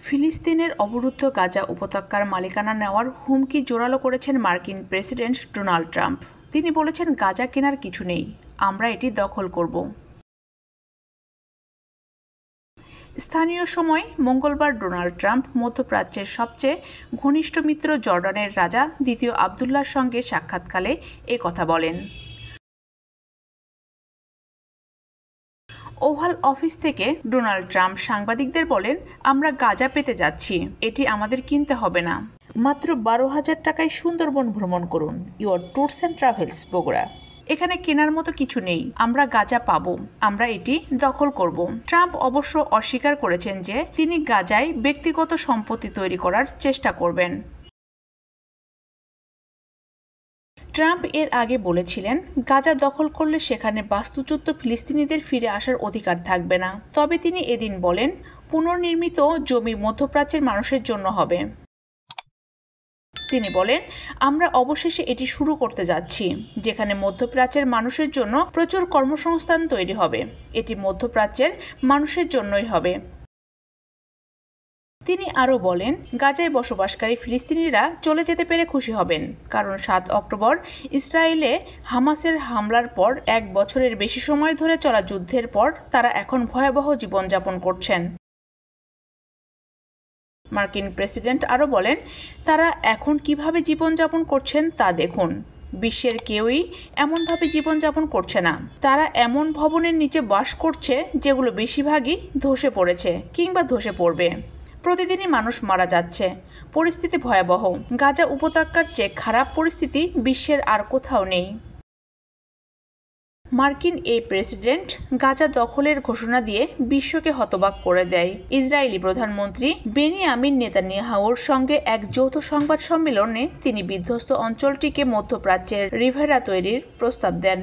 ফিলিস্তিনের অবরুদ্ধ গাজা উপত্যকার মালিকানা নেওয়ার হুমকি জোরালো করেছেন মার্কিন প্রেসিডেন্ট ডোনাল্ড ট্রাম্প। তিনি বলেছেন, গাজা কেনার কিছু নেই, আমরা এটি দখল করব। স্থানীয় সময় মঙ্গলবার ডোনাল্ড ট্রাম্প মধ্যপ্রাচ্যের সবচেয়ে ঘনিষ্ঠ মিত্র জর্ডানের রাজা দ্বিতীয় আবদুল্লাহর সঙ্গে সাক্ষাৎকালে কথা বলেন। ওভাল অফিস থেকে ডোনাল্ড ট্রাম্প সাংবাদিকদের বলেন, আমরা গাজা পেতে যাচ্ছি, এটি আমাদের কিনতে হবে না। মাত্র 12,000 টাকায় সুন্দরবন ভ্রমণ করুন। Your tours and travels Bogura. এখানে কেনার মতো কিছু নেই, আমরা গাজা পাবো, আমরা এটি দখল করব। ট্রাম্প অবশ্য অস্বীকার করেছেন যে তিনি গাজায় ব্যক্তিগত সম্পত্তি তৈরি করার চেষ্টা করবেন। ট্রাম্প এর আগে বলেছিলেন, গাজা দখল করলে সেখানে বাস্তুচ্যুত ফিলিস্তিনিদের ফিরে আসার অধিকার থাকবে না। তবে তিনি এদিন বলেন, পুনর্নির্মিত জমি মধ্যপ্রাচ্যের মানুষের জন্য হবে। তিনি বলেন, আমরা অবশেষে এটি শুরু করতে যাচ্ছি, যেখানে মধ্যপ্রাচ্যের মানুষের জন্য প্রচুর কর্মসংস্থান তৈরি হবে। এটি মধ্যপ্রাচ্যের মানুষের জন্যই হবে। তিনি আরও বলেন, গাজায় বসবাসকারী ফিলিস্তিনিরা চলে যেতে পেরে খুশি হবেন, কারণ 7 অক্টোবর ইসরায়েলে হামাসের হামলার পর 1 বছরের বেশি সময় ধরে চলা যুদ্ধের পর তারা এখন ভয়াবহ জীবনযাপন করছেন। মার্কিন প্রেসিডেন্ট আরও বলেন, তারা এখন কিভাবে জীবনযাপন করছেন তা দেখুন। বিশ্বের কেউই এমনভাবে জীবনযাপন করছে না। তারা এমন ভবনের নিচে বাস করছে যেগুলো বেশিরভাগই ধসে পড়েছে কিংবা ধসে পড়বে। প্রতিদিনই মানুষ মারা যাচ্ছে। পরিস্থিতি ভয়াবহ। গাজা উপত্যকার চেয়ে খারাপ পরিস্থিতি বিশ্বের আর কোথাও নেই। মার্কিন এই প্রেসিডেন্ট গাজা দখলের ঘোষণা দিয়ে বিশ্বকে হতবাক করে দেয়। ইসরায়েলি প্রধানমন্ত্রী বেনিয়ামিন নেতানিয়াহুর সঙ্গে এক যৌথ সংবাদ সম্মেলনে তিনি বিধ্বস্ত অঞ্চলটিকে মধ্যপ্রাচ্যের রিভেরা তৈরির প্রস্তাব দেন।